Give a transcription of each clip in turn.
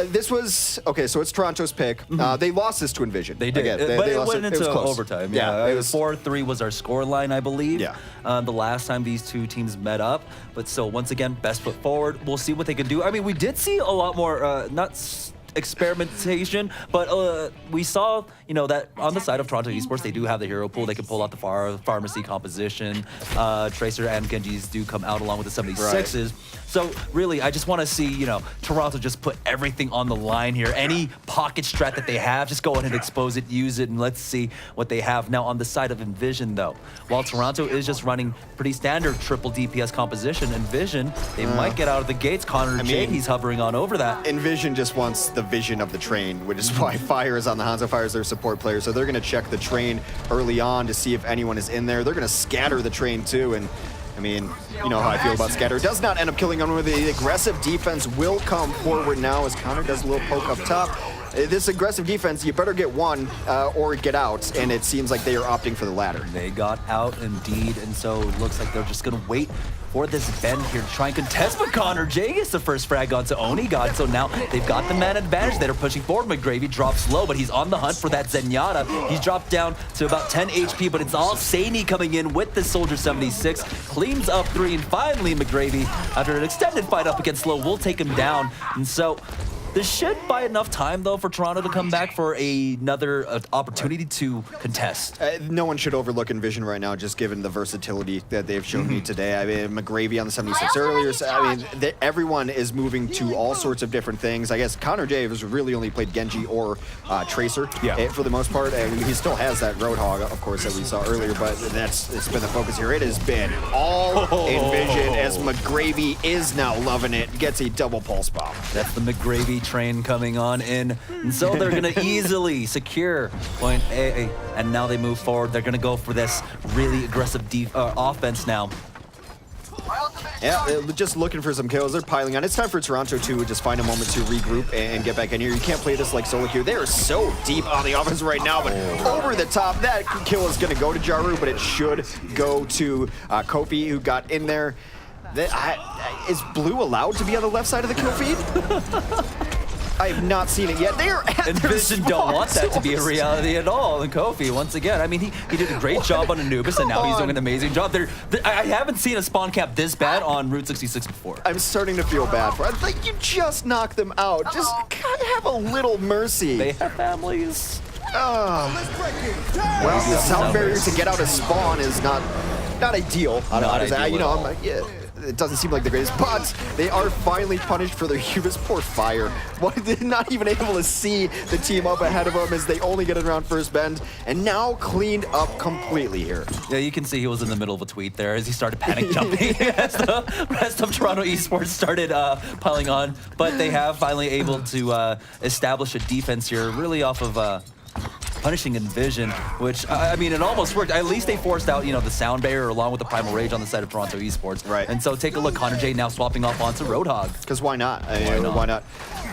This was okay. So it's Toronto's pick. They lost this to EnVision. They did, Again, but they it lost went into close. overtime. Yeah, Yeah, it was 4-3 was our score line, I believe. Yeah. The last time these two teams met up. But so once again, best foot forward. We'll see what they can do. I mean, we did see a lot more experimentation, but we saw, you know, that on the side of Toronto Esports, they do have the hero pool. They can pull out the pharmacy composition. Tracer and Genjis do come out along with the 76s. Right. So really, I just want to see, you know, Toronto just put everything on the line here. Any pocket strat that they have, just go ahead and expose it, use it, and let's see what they have. Now, on the side of EnVision, though, while Toronto is just running pretty standard triple DPS composition, EnVision, they might get out of the gates. Connor J, he's hovering on over that. EnVision just wants the vision of the train, which is why Fire is on the Hanzo. Fire is their support player, so they're going to check the train early on to see if anyone is in there. They're going to scatter the train, too, and I mean, you know how I feel about Scatter. Does not end up killing on with the aggressive defense will come forward now as Connor does a little poke up top. This aggressive defense, you better get one or get out, and it seems like they are opting for the latter. They got out indeed, and so it looks like they're just going to wait for this bend here to try and contest, but Connor J gets the first frag onto Oni God, so now they've got the man advantage. They're pushing forward. McGravy drops low, but he's on the hunt for that Zenyatta. He's dropped down to about 10 HP, but it's all Saini coming in with the Soldier 76, cleans up 3, and finally McGravy, after an extended fight up against Low, will take him down. And so this should buy enough time, though, for Toronto to come back for another opportunity to contest. No one should overlook EnVision right now, just given the versatility that they've shown me today. I mean, McGravy on the 76 earlier. So, I mean, everyone is moving to all sorts of different things. I guess Connor J has really only played Genji or Tracer for the most part. And he still has that Roadhog, of course, that we saw earlier, but it's been the focus here. It has been all EnVision as McGravy is now loving it. Gets a double pulse bomb. That's the McGravy train coming on in, and so they're going to easily secure point A, and now they move forward. They're going to go for this really aggressive offense now. Yeah, they're just looking for some kills. They're piling on. It's time for Toronto to just find a moment to regroup and get back in here. You can't play this like solo queue. They are so deep on the offense right now, but over the top, that kill is going to go to Jaru, but it should go to Kofi, who got in there. Is Blue allowed to be on the left side of the kill feed? I have not seen it yet. They are at EnVision don't want that to be a reality at all. And Kofi, once again, I mean, he did a great job on Anubis, and now he's doing an amazing job. I haven't seen a spawn cap this bad on Route 66 before. I'm starting to feel bad for it. Like, you just knocked them out. Just have a little mercy. They have families. Well, the sound barrier to get out of spawn is not ideal. It doesn't seem like the greatest, but they are finally punished for their hubris. Poor Fire. Not even able to see the team up ahead of them as they only get it around first bend, and now cleaned up completely here. Yeah, you can see he was in the middle of a tweet there as he started panic jumping as the rest of Toronto Esports started piling on, but they have finally able to establish a defense here, really off of punishing EnVision, which, I mean, it almost worked. At least they forced out, you know, the sound barrier along with the Primal Rage on the side of Toronto Esports. Right. And so take a look, Connor J now swapping off onto Roadhog. Because why not? Why not?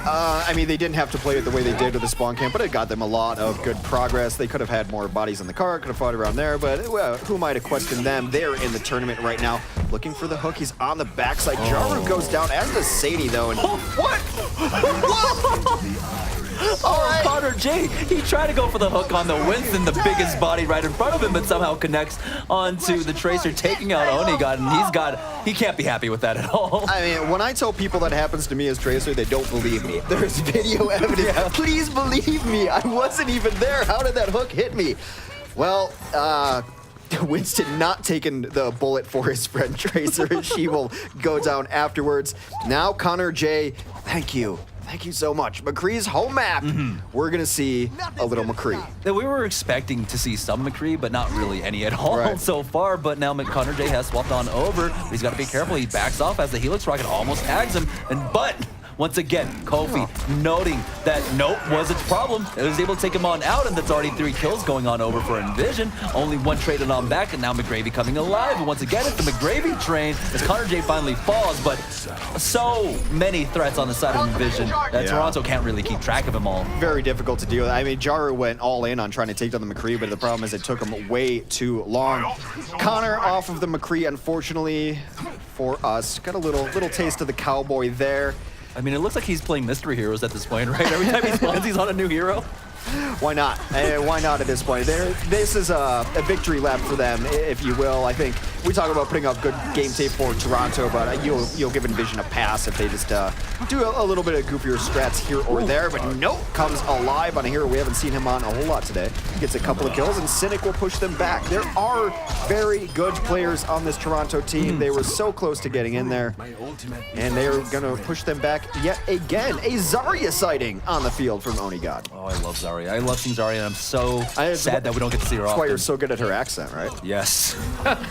I mean, they didn't have to play it the way they did with the spawn camp, but it got them a lot of good progress. They could have had more bodies in the car, could have fought around there, but well, who am I to question them? They're in the tournament right now, looking for the hook. He's on the backside. Jaru goes down, as does Sadie, though. And what? Oh, Connor J, he tried to go for the hook on the Winston, the biggest body right in front of him, but somehow connects onto the Tracer, taking out Onigod, and he can't be happy with that at all. I mean, when I tell people that happens to me as Tracer, they don't believe me. There's video evidence. Yeah. Please believe me. I wasn't even there. How did that hook hit me? Well, Winston not taking the bullet for his friend Tracer. She will go down afterwards. Now Connor J, thank you. Thank you so much. McCree's home map. We're going to see a little McCree. We were expecting to see some McCree, but not really any at all so far. But now Connor J has swapped on over. He's got to be careful. He backs off as the Helix Rocket almost tags him. But once again, Kofi noting that nope was its problem. It was able to take him on out, and that's already 3 kills going on over for EnVision. Only 1 traded on back, and now McGravy coming alive. And once again, it's the McGravy train as Connor J finally falls, but so many threats on the side of EnVision that Toronto can't really keep track of them all. Very difficult to deal with. I mean, Jaru went all in on trying to take down the McCree, but the problem is it took him way too long. Connor off of the McCree, unfortunately for us. Got a little taste of the cowboy there. I mean, it looks like he's playing mystery heroes at this point, right? Every time he spawns, he's on a new hero. Why not? Why not at this point? This is a victory lap for them, if you will. I think we talk about putting up good game tape for Toronto, but you'll give EnVision a pass if they just do a little bit of goofier strats here or there. But nope, comes alive on a hero we haven't seen him on a whole lot today. Gets a couple of kills, and Cynic will push them back. There are very good players on this Toronto team. They were so close to getting in there, and they are going to push them back yet again. A Zarya sighting on the field from Onigod. Oh, I love Zarya. I love seeing Zarya, and I'm so sad that we don't get to see her often. That's why you're so good at her accent, right? Yes.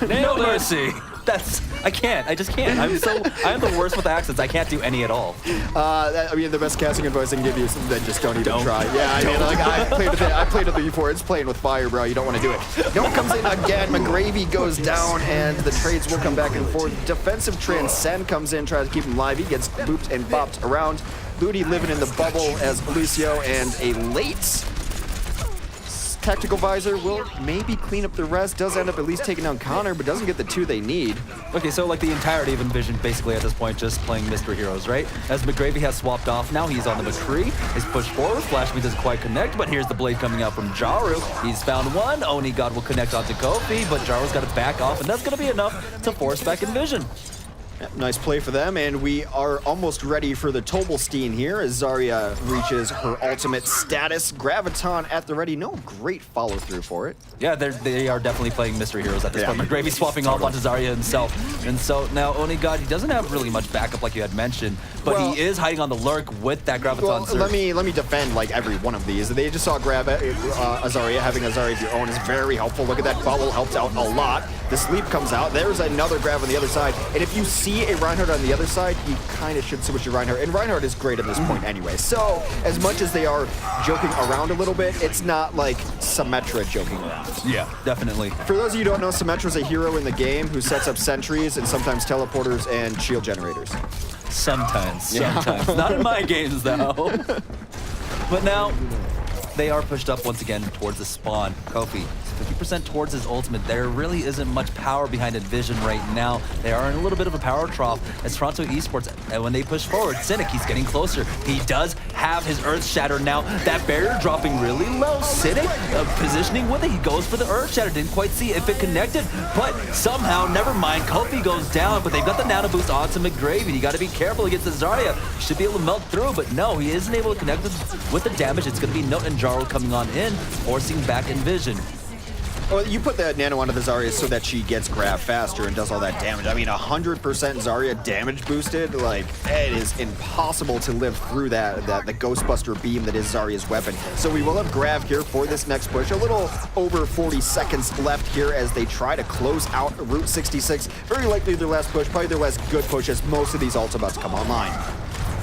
No mercy. I just can't. I'm the worst with accents. I can't do any at all. I mean, the best casting advice I can give you is then just don't even try. Yeah, I mean, like, I played it before. It's playing with fire, bro. You don't want to do it. No comes in again. McGravy goes down, and the trades will come back and forth. Defensive Transcend comes in, tries to keep him alive. He gets booped and bopped around. Ludi living in the bubble as Lucio, and a late Tactical Visor will maybe clean up the rest. Does end up at least taking down Connor, but doesn't get the 2 they need. Okay, so like the entirety of EnVision basically at this point just playing mystery heroes, right? As McGravy has swapped off, now he's on the McCree. He's pushed forward, Flash Me doesn't quite connect, but here's the blade coming out from Jaru. He's found one, Onigod will connect onto Kofi, but Jaru's got to back off, and that's going to be enough to force back EnVision. Yep, nice play for them, and we are almost ready for the Tobelstein here as Zarya reaches her ultimate status. Graviton at the ready. No great follow-through for it. Yeah, they are definitely playing mystery heroes at this point. McGravy swapping off onto Zarya himself. And so now Onigod, he doesn't have really much backup like you had mentioned, but he is hiding on the lurk with that Graviton surge. Let me defend like every one of these. They just saw Zarya. Having a Zarya of your own is very helpful. Look at that bubble, helps out a lot. The sleep comes out. There's another grab on the other side. And if you see a Reinhardt on the other side, you kind of should switch to Reinhardt. And Reinhardt is great at this point anyway. So as much as they are joking around a little bit, it's not like Symmetra joking around. Yeah, definitely. For those of you who don't know, Symmetra is a hero in the game who sets up sentries and sometimes teleporters and shield generators. Sometimes. Not in my games, though. But now, they are pushed up once again towards the spawn. Kofi, 50% towards his ultimate. There really isn't much power behind EnVision right now. They are in a little bit of a power trough as Toronto Esports, and when they push forward, Cynic, he's getting closer. He does have his Earth Shatter now. That barrier dropping really low. Cynic positioning with it. He goes for the Earth Shatter. Didn't quite see if it connected, but somehow, never mind. Kofi goes down, but they've got the nano boost onto McGravy. You got to be careful against the Zarya. He should be able to melt through, but no, he isn't able to connect with the damage. It's going to be Note and Jaro coming on in, forcing back EnVision. Well, you put that nano onto the Zarya so that she gets grabbed faster and does all that damage. I mean, 100% Zarya damage boosted, like, it is impossible to live through the Ghostbuster beam that is Zarya's weapon. So we will have Grav here for this next push. A little over 40 seconds left here as they try to close out Route 66. Very likely their last push, probably their last good push, as most of these ults about to come online.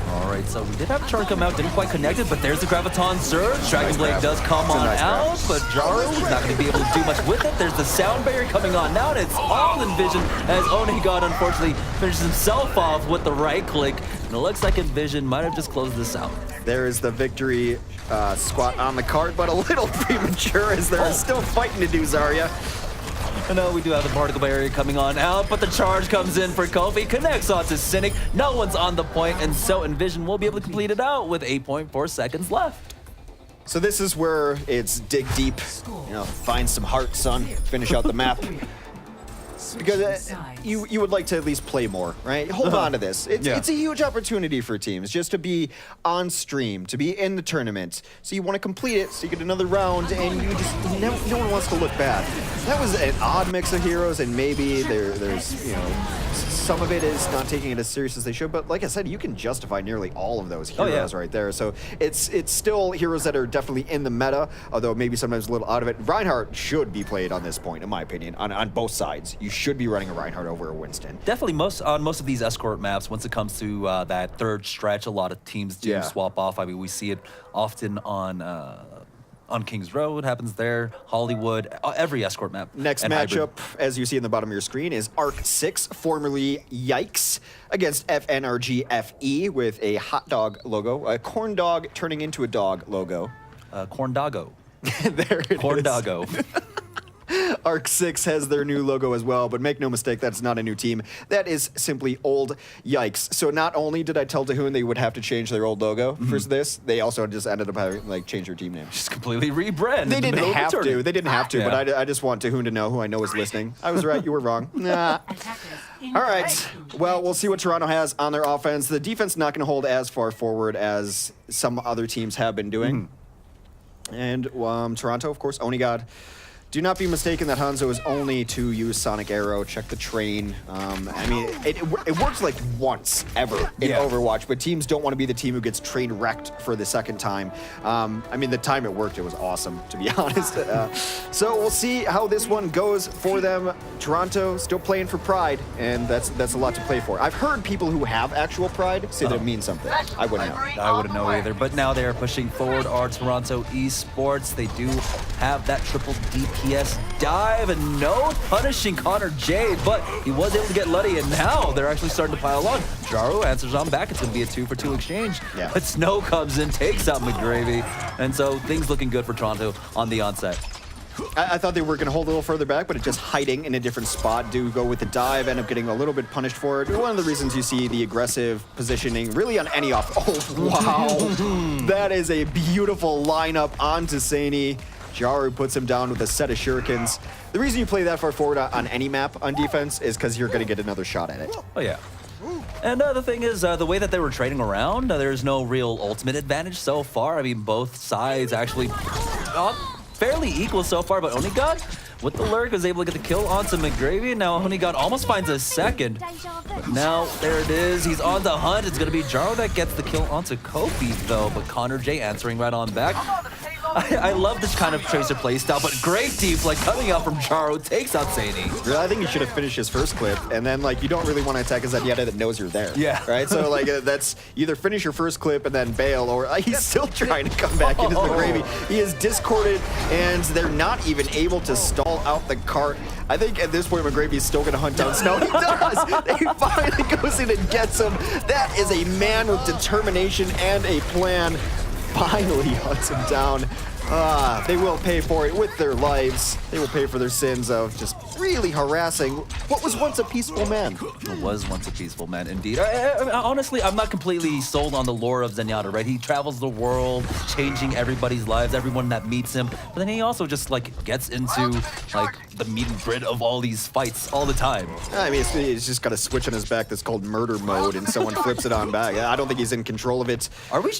All right, so we did have a charge come out, didn't quite connect it, but there's the Graviton Surge. Dragon Blade does come on out, but Jaro is not going to be able to do much with it. There's the sound barrier coming on now, and it's all EnVision as Onigod unfortunately finishes himself off with the right click. And it looks like EnVision might have just closed this out. There is the victory squat on the card, but a little premature as they're still fighting to do Zarya. I know we do have the particle barrier coming on out, but the charge comes in for Kofi, connects onto Cynic. No one's on the point, and so EnVision will be able to complete it out with 8.4 seconds left. So this is where it's dig deep, find some heart, son, finish out the map. Because you would like to at least play more, right? Hold on to this. It's a huge opportunity for teams just to be on stream, to be in the tournament. So you want to complete it, so you get another round, and you just no one wants to look bad. That was an odd mix of heroes, and maybe there's some of it is not taking it as serious as they should. But like I said, you can justify nearly all of those heroes right there. So it's still heroes that are definitely in the meta, although maybe sometimes a little out of it. Reinhardt should be played on this point, in my opinion, on both sides. You should be running a Reinhardt over a Winston. Definitely on most of these escort maps, once it comes to that third stretch, a lot of teams do swap off. I mean, we see it often on Kings Road, happens there, Hollywood, every escort map. Next matchup, as you see in the bottom of your screen, is Arc 6, formerly Yikes, against FNRG-FE with a hot dog logo, a corn dog turning into a dog logo. Corn doggo. There it corn is. doggo. Arc 6 has their new logo as well, but make no mistake, that's not a new team. That is simply old yikes. So not only did I tell Dahoon they would have to change their old logo for this, they also just ended up having like change their team name. Just completely rebrand. They didn't have to. They didn't have to, Yeah. but I just want Dahoon to know, who I know is listening. I was right, you were wrong. Nah. All right. Well, we'll see what Toronto has on their offense. The defense not going to hold as far forward as some other teams have been doing. And Toronto, of course, Onigod. Do not be mistaken that Hanzo is only to use Sonic Arrow. Check the train. I mean, it works like once ever in Overwatch, but teams don't want to be the team who gets train wrecked for the second time. I mean, the time it worked, it was awesome, to be honest. So we'll see how this one goes for them. Toronto still playing for pride, and that's a lot to play for. I've heard people who have actual pride say that it means something. I wouldn't know. I wouldn't know either. But now they are pushing forward our Toronto Esports. They do have that triple DPS dive and no punishing Connor J, but he was able to get Luddy, and now they're actually starting to pile on. Jaro answers on back. It's going to be a 2-for-2 exchange. Yeah. But Snow comes in, takes out McGravy, and so things looking good for Toronto on the onset. I thought they were going to hold a little further back, but it's just hiding in a different spot. Do go with the dive, end up getting a little bit punished for it. One of the reasons you see the aggressive positioning really on any off. Oh, wow. That is a beautiful lineup onto Saini. Jaru puts him down with a set of shurikens. The reason you play that far forward on any map on defense is because you're going to get another shot at it. Oh, yeah. And the thing is, the way that they were trading around, there's no real ultimate advantage so far. I mean, both sides actually fairly equal so far, but Onigod, with the lurk, was able to get the kill onto McGravy. Now Onigod almost finds a second. But now, there it is. He's on the hunt. It's going to be Jaro that gets the kill onto Kofi, though. But Connor J answering right on back. I love this kind of Tracer playstyle, but great deep, like coming out from Jaro, takes out Saini. Really, I think he should have finished his first clip, and then like you don't really want to attack a Zenyatta that knows you're there. Yeah. Right. So like that's either finish your first clip and then bail, or he's still trying to come back into McGravy. He is discorded, and they're not even able to stall out the cart. I think at this point McGravy is still going to hunt down Snow. He does. He finally goes in and gets him. That is a man with determination and a plan. Finally hunts him down. They will pay for it with their lives. They will pay for their sins of just really harassing what was once a peaceful man. It was once a peaceful man, indeed. Honestly, I'm not completely sold on the lore of Zenyatta, right? He travels the world, changing everybody's lives, everyone that meets him. But then he also just, like, gets into, like, the meat and grit of all these fights all the time. I mean, he's just got a switch on his back that's called murder mode, and someone flips it on back. I don't think he's in control of it. Are we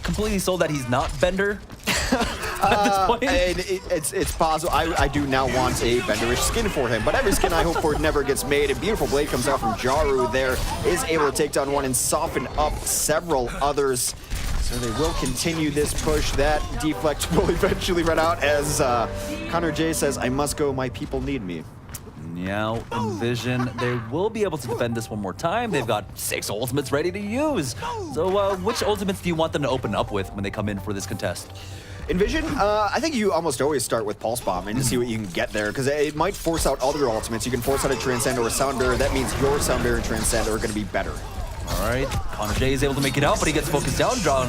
completely sold that he's not Bender? At this point? It's possible. I do now want a Benderish skin for him, but every skin I hope for never gets made. A beautiful blade comes out from Jaru there, is able to take down one and soften up several others. So they will continue this push. That deflect will eventually run out as Connor J says, I must go, my people need me. Now, EnVision, they will be able to defend this one more time. They've got 6 ultimates ready to use. So which ultimates do you want them to open up with when they come in for this contest? EnVision, I think you almost always start with Pulse Bomb and just see what you can get there, because it might force out other ultimates. You can force out a Transcend or a Sound Barrier. That means your Sound Barrier and Transcend are going to be better. All right, Connor J is able to make it out, but he gets focused down, drawn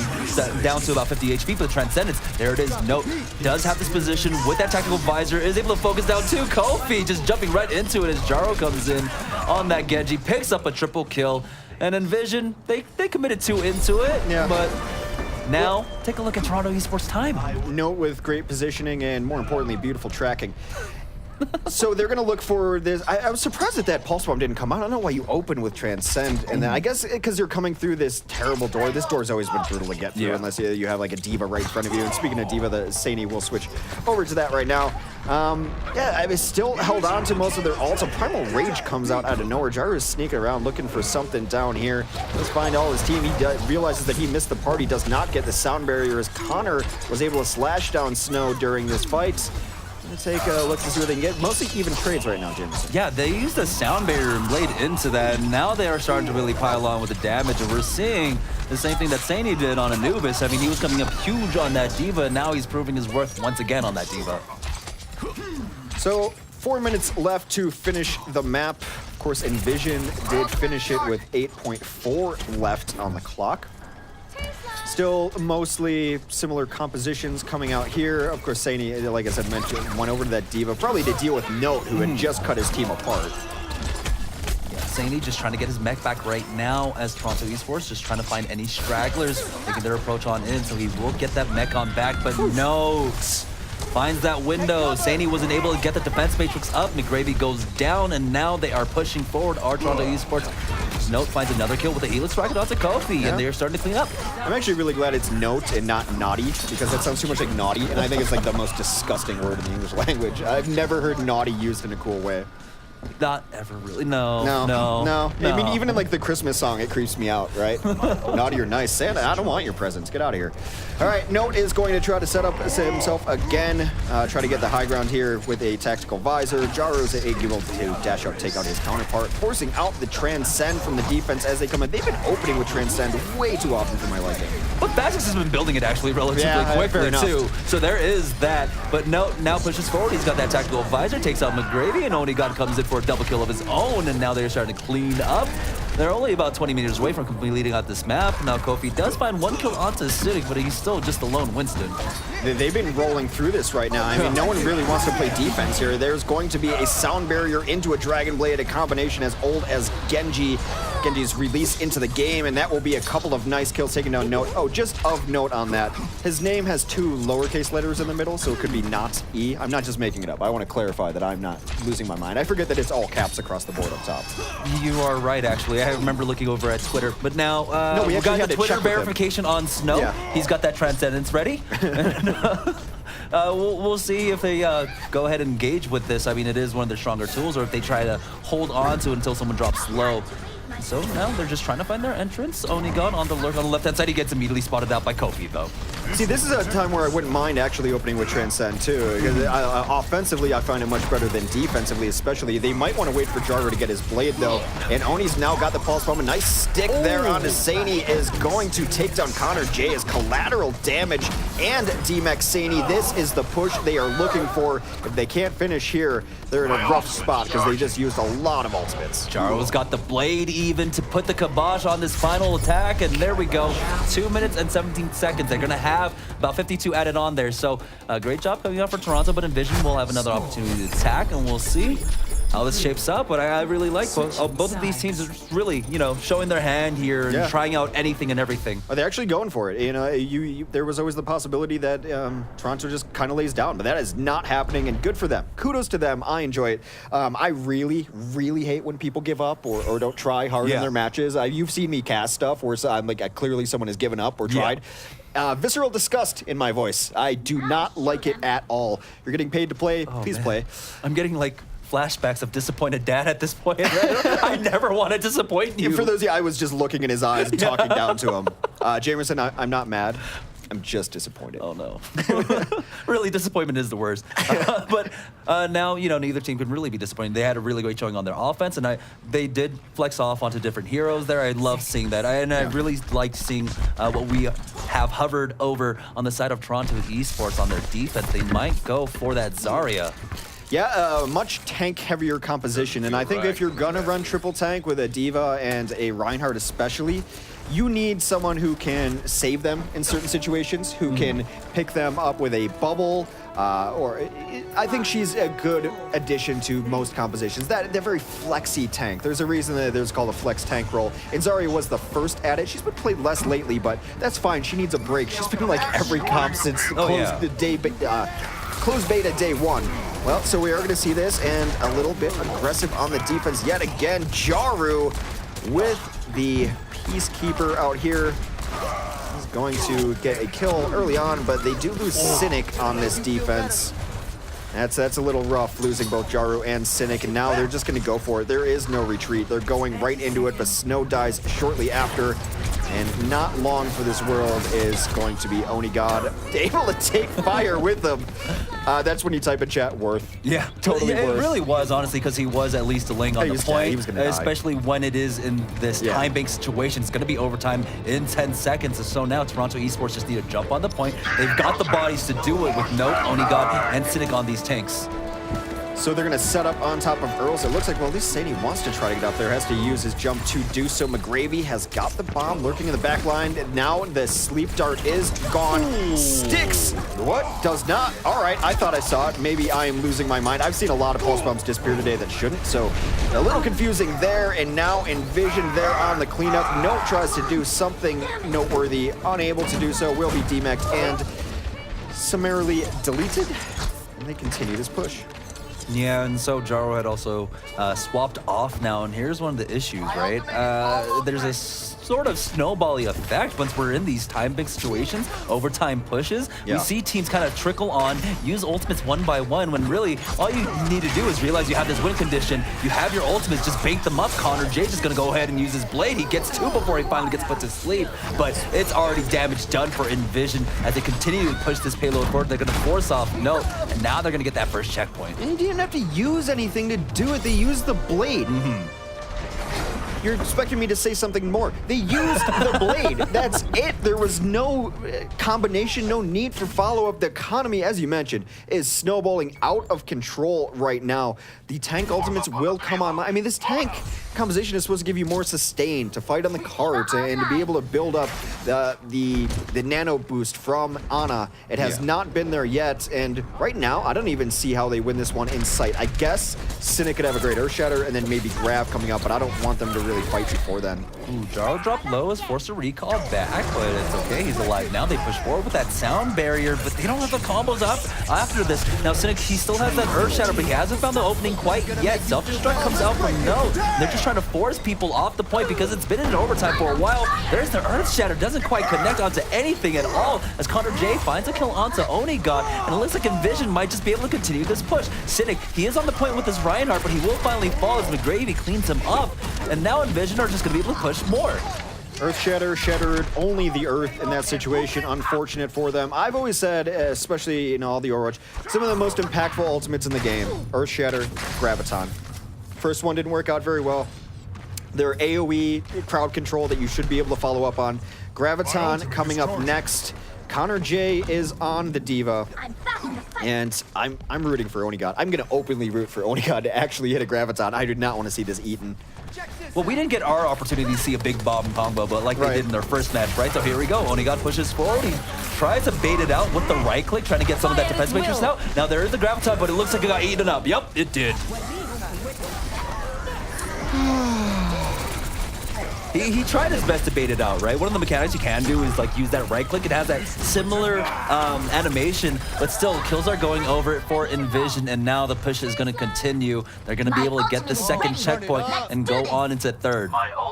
down to about 50 HP for the Transcendence. There it is. Note does have this position with that tactical visor, is able to focus down too. Kofi just jumping right into it as Jaro comes in on that Genji, picks up a triple kill, and EnVision, they committed 2 into it, but now take a look at Toronto Esports time. Note with great positioning and, more importantly, beautiful tracking. So they're going to look for this. I was surprised that Pulse Bomb didn't come out. I don't know why you open with Transcend. And then I guess because you're coming through this terrible door. This door's always been brutal to get through unless you have like a D.Va right in front of you. And speaking of D.Va, the Saini will switch over to that right now. I was still held on to most of their ults. A Primal Rage comes out of nowhere. Jaru is sneaking around looking for something down here. Let's find all his team. He realizes that he missed the party, does not get the Sound Barrier as Connor was able to slash down Snow during this fight. Let's take a look to see what they can get. Mostly even trades right now, Jamerson. Yeah, they used the Sound Barrier and Blade into that, and now they are starting to really pile on with the damage, and we're seeing the same thing that Saini did on Anubis. I mean, he was coming up huge on that D.Va, and now he's proving his worth once again on that D.Va. So, 4 minutes left to finish the map. Of course, EnVision did finish it with 8.4 left on the clock. Still mostly similar compositions coming out here. Of course, Saini, like I said, mentioned, went over to that Diva, probably to deal with Note, who had just cut his team apart. Saini just trying to get his mech back right now as Toronto Esports just trying to find any stragglers, making their approach on in, so he will get that mech on back, but Note finds that window. Saini wasn't able to get the defense matrix up. McGravy goes down, and now they are pushing forward. Our Toronto Esports. Note finds another kill with a Helix rocket onto Kofi, and they are starting to clean up. I'm actually really glad it's Note and not naughty, because that sounds too much like naughty, and I think it's like the most disgusting word in the English language. I've never heard naughty used in a cool way. Not ever really. No. I mean, even in like the Christmas song, it creeps me out, right? Naughty or nice. Santa, I don't want your presents. Get out of here. All right, Note is going to try to set up himself again, try to get the high ground here with a tactical visor. Jaru's able to dash out, take out his counterpart, forcing out the Transcend from the defense as they come in. They've been opening with Transcend way too often for my liking. But Basics has been building it actually relatively quickly too. So there is that. But Note now pushes forward. He's got that tactical visor, takes out McGravy, and Onigod comes in for a double kill of his own, and now they're starting to clean up. They're only about 20 meters away from completely leading out this map. Now Kofi does find one kill onto Cynic, but he's still just a lone Winston. They've been rolling through this right now. I mean, no one really wants to play defense here. There's going to be a sound barrier into a Dragon Blade, a combination as old as Genji's release into the game, and that will be a couple of nice kills taking down Note. Oh, just of note on that, his name has 2 lowercase letters in the middle, so it could be not E. I'm not just making it up. I want to clarify that I'm not losing my mind. I forget that it's all caps across the board up top. You are right, actually. I remember looking over at Twitter, but now we got the Twitter verification on Snow. Yeah. He's got that Transcendence ready. We'll see if they go ahead and engage with this. I mean, it is one of their stronger tools, or if they try to hold on to it until someone drops low. So now they're just trying to find their entrance. Onigod on the lurk on the left-hand side. He gets immediately spotted out by Kofi, though. See, this is a time where I wouldn't mind actually opening with Transcend, too. Because offensively, I find it much better than defensively, especially. They might want to wait for Jargo to get his blade, though. And Oni's now got the pulse bomb. A nice stick there onto Saini is going to take down Connor J as collateral damage and DMX Saini. This is the push they are looking for. If they can't finish here, they're in a rough spot because they just used a lot of ultimates. Jargo's got the blade even to put the kibosh on this final attack, and there we go. 2 minutes and 17 seconds. They're going to have about 52 added on there, so great job coming out for Toronto, but EnVision will have another opportunity to attack, and we'll see how this shapes up. But I really like both of these teams are really, showing their hand here and trying out anything and everything. They're actually going for it. There was always the possibility that Toronto just kind of lays down, but that is not happening, and good for them. Kudos to them. I enjoy it. I really, really hate when people give up or don't try hard in their matches. You've seen me cast stuff where I'm like, clearly someone has given up or tried. Visceral disgust in my voice. I do not like it at all. You're getting paid to play. Please play. I'm getting like flashbacks of disappointed dad at this point. I never want to disappoint you. For those of you, I was just looking in his eyes and talking down to him. Jamerson, I'm not mad. I'm just disappointed. Oh, no. Really, disappointment is the worst. But now, neither team can really be disappointed. They had a really great showing on their offense, and they did flex off onto different heroes there. I love seeing that. I really liked seeing what we have hovered over on the side of Toronto Esports on their defense. They might go for that Zarya. Yeah, much tank-heavier composition, and I think if you're gonna run triple tank with a Diva and a Reinhardt especially, you need someone who can save them in certain situations, who can pick them up with a bubble, I think she's a good addition to most compositions. They're very flexy tank. There's a reason that there's called a flex tank role. And Zarya was the first at it. She's been played less lately, but that's fine. She needs a break. She's been like every comp since closed beta day 1. Well, so we are going to see this, and a little bit aggressive on the defense yet again. Jaru with the Peacekeeper out here. He's going to get a kill early on, but they do lose Cynic on this defense. That's a little rough, losing both Jaru and Cynic, and now they're just going to go for it. There is no retreat. They're going right into it, but Snow dies shortly after. And not long for this world is going to be Onigod able to take fire with them. That's when you type in chat, worth. Yeah, totally worth. It really was, honestly, because he was at least delaying on the point. He was gonna die. Especially when it is in this time bank situation. It's going to be overtime in 10 seconds. So now Toronto Esports just need to jump on the point. They've got the bodies to do it with Note, Onigod, and Cynic on these tanks. So they're going to set up on top of Earls. It looks like, well, at least Sadie wants to try to get up there. Has to use his jump to do so. McGravy has got the bomb lurking in the back line. Now the sleep dart is gone. Ooh. Sticks. What? Does not. All right, I thought I saw it. Maybe I am losing my mind. I've seen a lot of pulse bombs disappear today that shouldn't. So a little confusing there. And now EnVision there on the cleanup. Note tries to do something noteworthy. Unable to do so. Will be demeched and summarily deleted. And they continue this push. Yeah, and so Jaro had also swapped off now, and here's one of the issues, right? There's a sort of snowbally effect once we're in these time-big situations, overtime pushes. Yeah. We see teams kind of trickle on, use ultimates one by one, when really all you need to do is realize you have this win condition, you have your ultimates, just bait them up. Connor J just gonna go ahead and use his blade. He gets two before he finally gets put to sleep, but it's already damage done for EnVision as they continue to push this payload forward. They're gonna force off Note, and now they're gonna get that first checkpoint. And you didn't have to use anything to do it. They used the blade. You're expecting me to say something more. They used the blade. That's it. There was no combination, no need for follow-up. The economy, as you mentioned, is snowballing out of control right now. The tank ultimates will come on. I mean, this tank composition is supposed to give you more sustain to fight on the cards and to be able to build up the nano boost from Ana. It has not been there yet, and right now, I don't even see how they win this one in sight. I guess Cynic could have a great Earth Shatter and then maybe Grab coming up, but I don't want them to really fight before then. Ooh, Jaro dropped low, is forced to recall back, but it's okay, he's alive now. They push forward with that sound barrier, but they don't have the combos up after this. Now Cynic, he still has that Earth Shatter, but he hasn't found the opening quite yet. Self-destruct comes out from Note. They're just trying to force people off the point because it's been in overtime for a while. There's the Earth Shatter, doesn't quite connect onto anything at all as Connor J finds a kill onto Onigod, and it looks like EnVision might just be able to continue this push. Cynic, he is on the point with his Reinhardt, but he will finally fall as McGravy cleans him up, and now EnVision are just going to be able to push more. Earth Shatter shattered only the Earth in that situation. Unfortunate for them. I've always said, especially in all the Overwatch, some of the most impactful ultimates in the game, Earth Shatter, Graviton. First one didn't work out very well. Their AoE crowd control that you should be able to follow up on. Graviton coming up next. Connor J is on the Diva, and I'm rooting for Onigod. I'm going to openly root for Onigod to actually hit a Graviton. I do not want to see this eaten. Well, we didn't get our opportunity to see a big bomb combo, but like they did in their first match, right? So here we go. Onigod pushes forward. He tries to bait it out with the right click, trying to get some of that defense matrix out. Now there is the Graviton, but it looks like it got eaten up. Yep, it did. He tried his best to bait it out, right? One of the mechanics you can do is like use that right click. It has that similar animation, but still kills are going over it for EnVision, and now the push is going to continue. They're going to be able to get the second checkpoint and go on into third. Oh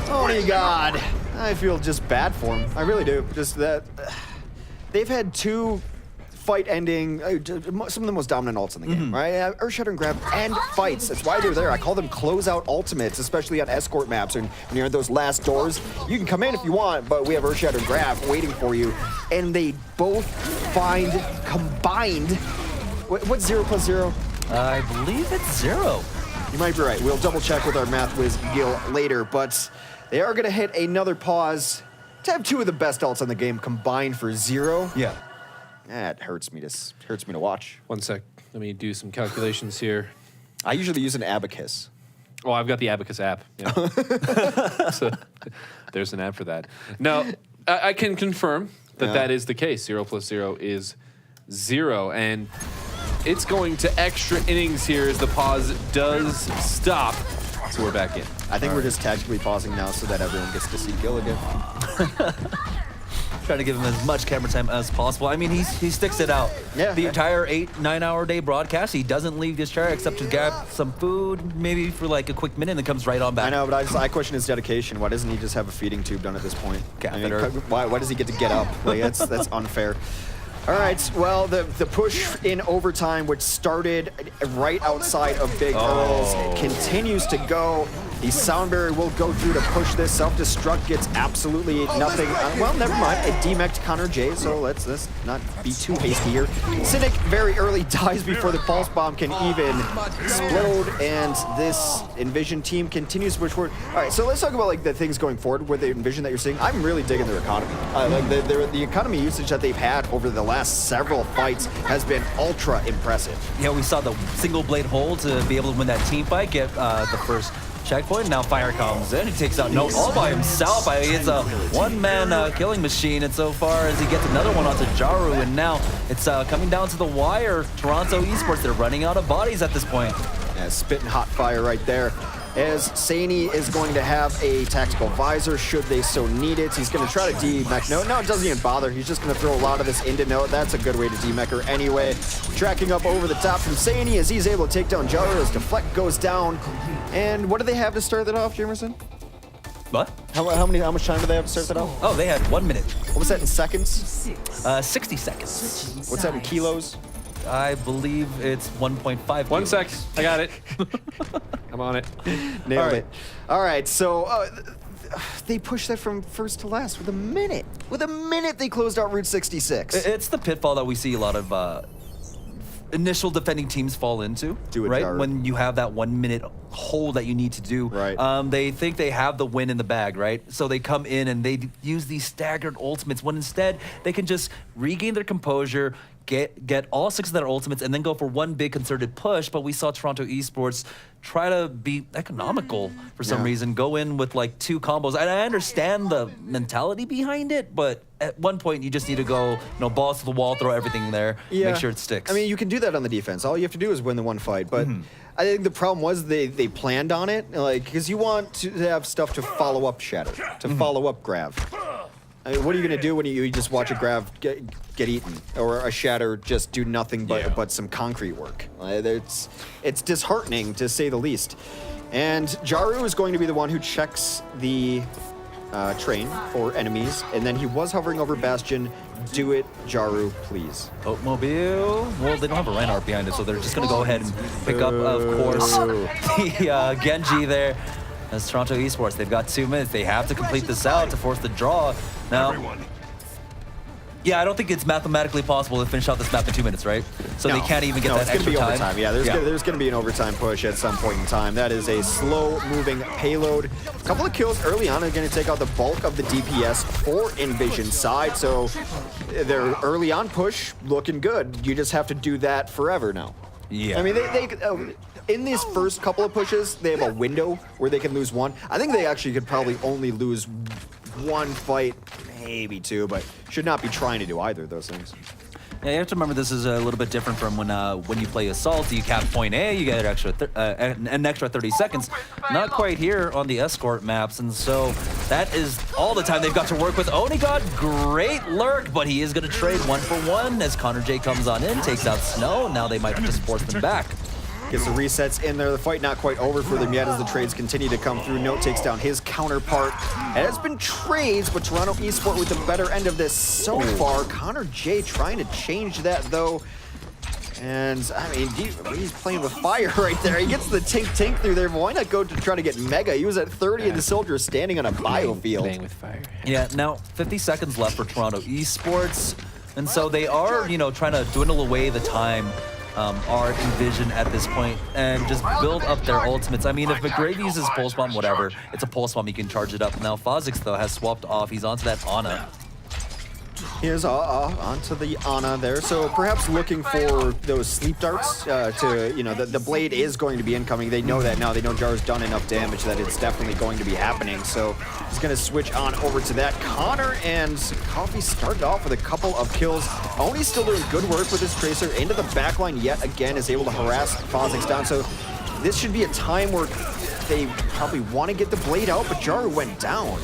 my God. I feel just bad for him. I really do. Just that they've had two fight-ending, some of the most dominant ults in the game, right? Earth Shatter and Grab and fights. That's why they're there. I call them closeout ultimates, especially on escort maps. And when you're at those last doors, you can come in if you want, but we have Earth Shatter and Grab waiting for you. And they both find combined. What's 0 plus 0? I believe it's 0. You might be right. We'll double check with our math whiz Gill later, but they are going to hit another pause to have two of the best ults in the game combined for 0. Yeah. That hurts me to watch. One sec. Let me do some calculations here. I usually use an abacus. Oh, I've got the Abacus app. Yeah. So there's an app for that. No, I can confirm that that is the case. 0 plus 0 is 0. And it's going to extra innings here as the pause does stop. So we're back in. I think we're just tactically pausing now so that everyone gets to see Gill again. Trying to give him as much camera time as possible. I mean, he sticks it out. Yeah. The entire 8-9 hour day broadcast, he doesn't leave his chair except to grab some food, maybe for like a quick minute, and then comes right on back. I know, but I question his dedication. Why doesn't he just have a feeding tube done at this point? Catheter. I mean, why does he get to get up? Like, that's unfair. All right, well, the push in overtime, which started right outside of Big Earls, continues to go. The sound barrier will go through to push this. Self-destruct gets absolutely nothing. Well, never mind. It demeched Connor J, so let's not be too hasty here. Cynic very early dies before the pulse bomb can even explode, and this EnVision team continues to push forward. All right, so let's talk about like the things going forward with the EnVision that you're seeing. I'm really digging their economy. Like the economy usage that they've had over the last several fights has been ultra impressive. Yeah, we saw the single blade hold to be able to win that team fight, get the first checkpoint. Now Fire comes in, he takes out Note all by himself. It's a one-man killing machine, and so far as he gets another one onto Jaru, and now it's coming down to the wire. Toronto Esports, they're running out of bodies at this point. Yeah, spitting hot fire right there. As Sani is going to have a tactical visor should they so need it. He's going to try to demech Note. No, it doesn't even bother. He's just going to throw a lot of this into Note. That's a good way to demech her anyway. Tracking up over the top from Sani as he's able to take down Jaru as Deflect goes down. And what do they have to start that off, Jamerson? What? How much time do they have to start that off? Oh, they had 1 minute. What was that in seconds? 60 seconds. What's that in kilos? I believe it's 1.5. 1 sec. I got it. I'm on it. Nailed it. All right, so they pushed that from first to last with a minute. With a minute, they closed out Route 66. It's the pitfall that we see a lot of initial defending teams fall into, right? Jared. When you have that 1 minute hold that you need to do, right? They think they have the win in the bag, right? So they come in and they use these staggered ultimates when instead they can just regain their composure, get all 6 of their ultimates, and then go for one big concerted push. But we saw Toronto Esports try to be economical for some reason, go in with like 2 combos. And I understand the mentality behind it, but at one point you just need to go, balls to the wall, throw everything there, make sure it sticks. I mean, you can do that on the defense. All you have to do is win the one fight. But I think the problem was they planned on it, like, because you want to have stuff to follow up Shatter, to follow up Grav. I mean, what are you going to do when you just watch a Grav get eaten, or a Shatter just do nothing but some concrete work? It's disheartening, to say the least. And Jaru is going to be the one who checks the train for enemies, and then he was hovering over Bastion. Do it, Jaru, please. Boatmobile. Well, they don't have a Reinhardt behind it, so they're just going to go ahead and pick up, of course, the Genji there. As Toronto Esports, they've got 2 minutes. They have to complete this out to force the draw. Now, yeah, I don't think it's mathematically possible to finish out this map in 2 minutes, right? So they can't even get that extra time. It's going to be overtime. Yeah, there's going to be an overtime push at some point in time. That is a slow-moving payload. A couple of kills early on are going to take out the bulk of the DPS for EnVision side. So their early on push looking good. You just have to do that forever now. Yeah. I mean, they in these first couple of pushes, they have a window where they can lose 1. I think they actually could probably only lose 1 fight, maybe 2, but should not be trying to do either of those things. Yeah, you have to remember this is a little bit different from when you play Assault. You cap point A, you get an extra 30 seconds. Not quite here on the Escort maps, and so that is all the time they've got to work with. Oni got great lurk, but he is going to trade 1 for 1 as Connor J comes on in, takes out Snow. Now they might have to force them back. Gets the resets in there. The fight not quite over for them yet as the trades continue to come through. Note takes down his counterpart. It has been trades, but Toronto Esports with the better end of this so far. Connor J trying to change that, though. And, I mean, he's playing with fire right there. He gets the tink through there. Why not go to try to get Mega? He was at 30 and the soldier standing on a biofield. Playing with fire. Yeah, now 50 seconds left for Toronto Esports. And so they are, trying to dwindle away the time. Are EnVision at this point and just build up their ultimates. I mean, if McGrave uses Pulse Bomb, whatever, it's a Pulse Bomb, he can charge it up. Now, Phozix, though, has swapped off. He's onto that Ana. Here's onto the Ana there. So perhaps looking for those sleep darts the blade is going to be incoming. They know that now. They know Jar's done enough damage that it's definitely going to be happening. So he's going to switch on over to that. Connor and Coffee started off with a couple of kills. Oni's still doing good work with his Tracer into the backline yet again, is able to harass Phozix down. So this should be a time where they probably want to get the blade out, but Jaru went down.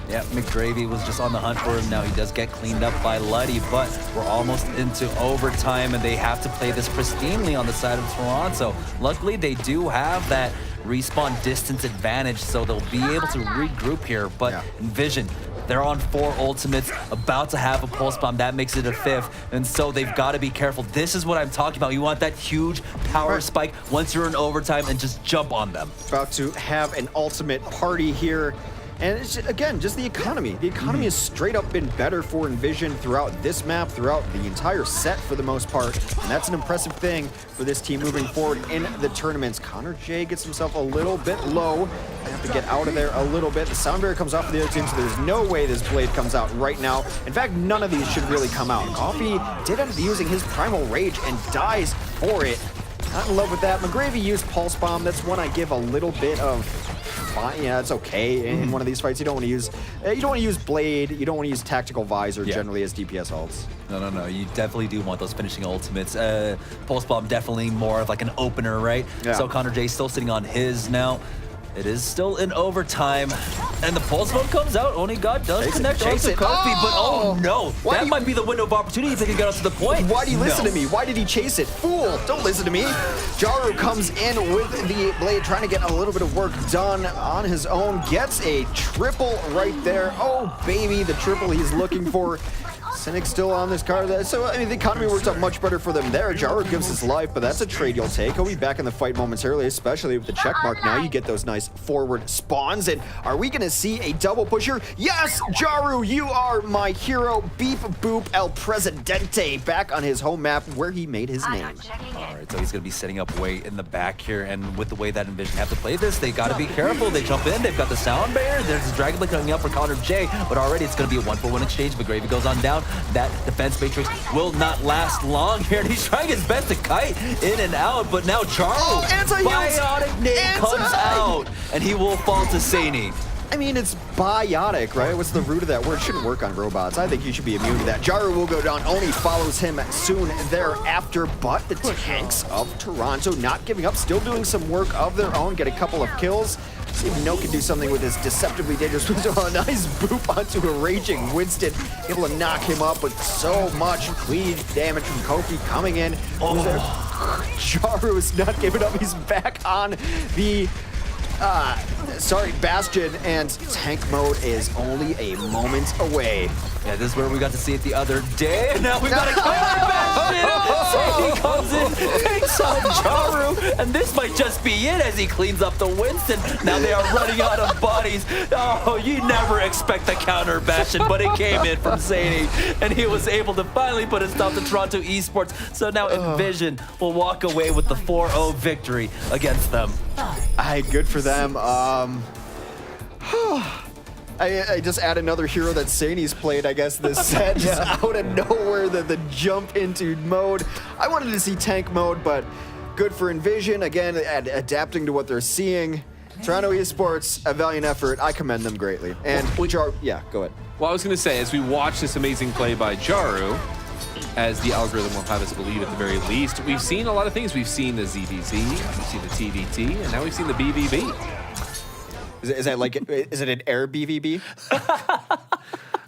Yeah, McGravy was just on the hunt for him. Now he does get cleaned up by Luddy, but we're almost into overtime, and they have to play this pristinely on the side of Toronto. Luckily, they do have that respawn distance advantage, so they'll be able to regroup here. But EnVision, They're on 4 ultimates, about to have a pulse bomb. That makes it a 5th, and so they've got to be careful. This is what I'm talking about. You want that huge power spike once you're in overtime and just jump on them. About to have an ultimate party here. And it's just, again, just the economy. The economy has straight up been better for EnVision throughout this map, throughout the entire set for the most part. And that's an impressive thing for this team moving forward in the tournaments. Connor J gets himself a little bit low. I have to get out of there a little bit. The sound barrier comes off of the other team, so there's no way this blade comes out right now. In fact, none of these should really come out. Coffee did end up using his primal rage and dies for it. Not in love with that. McGravy used Pulse Bomb. That's one I give a little bit of fine. Yeah, it's okay in one of these fights. You don't want to use Blade. You don't want to use Tactical Visor generally as DPS ults. No. You definitely do want those finishing ultimates. Pulse Bomb definitely more of like an opener, right? Yeah. So Connor J still sitting on his now. It is still in overtime, and the Pulse Bomb comes out. Only God does connect onto Kofi, but oh no, that might be the window of opportunity if they can get us to the point. Why do you listen to me? Why did he chase it? Fool, don't listen to me. Jaru comes in with the blade, trying to get a little bit of work done on his own. Gets a triple right there. Oh baby, the triple he's looking for. Cynic still on this card. So, I mean, the economy works out much better for them there. Jaru gives his life, but that's a trade you'll take. He'll be back in the fight momentarily, especially with the check mark. Now you get those nice forward spawns. And are we going to see a double push here? Yes, Jaru, you are my hero. Beep boop El Presidente back on his home map where he made his name. All right, so he's going to be setting up way in the back here. And with the way that EnVision have to play this, they got to be careful. They jump in. They've got the sound barrier. There's the Dragon Blade coming up for Connor J. But already it's going to be a 1-for-1 exchange. McGravy goes on down. That defense matrix will not last long here, and he's trying his best to kite in and out, but now Jaru, Biotic Nade comes out, and he will fall to Saini. I mean, it's biotic, right? What's the root of that word? It shouldn't work on robots. I think you should be immune to that. Jaru will go down. Oni follows him soon thereafter, but the tanks of Toronto not giving up, still doing some work of their own, get a couple of kills. See if No can do something with his deceptively dangerous Winston. A nice boop onto a raging Winston. Able to knock him up, but so much cleave damage from Kofi coming in. Jaru is not giving up. He's back on the Bastion, and tank mode is only a moment away. Yeah, this is where we got to see it the other day, and now we've got a counter Bastion! He comes in, takes out Jaru, and this might just be it as he cleans up the Winston. Now they are running out of bodies. Oh, you never expect the counter Bastion, but it came in from Saini, and he was able to finally put a stop to Toronto Esports. So now EnVision will walk away with the 4-0 victory against them. Good for them. I just add another hero that Saini's played, I guess, this set. Just out of nowhere, the jump into mode. I wanted to see tank mode, but good for EnVision. Again, adapting to what they're seeing. Toronto Esports, a valiant effort. I commend them greatly. And yeah, go ahead. Well, I was going to say, as we watch this amazing play by Jaru, as the algorithm will have us believe at the very least, we've seen a lot of things. We've seen the ZDZ, we've seen the TVT, and now we've seen the BVB. Is it an air BVB?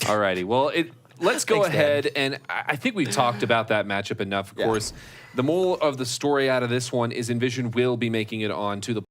Alrighty, well, let's go ahead, and I think we've talked about that matchup enough. Of course, the moral of the story out of this one is EnVision will be making it on to the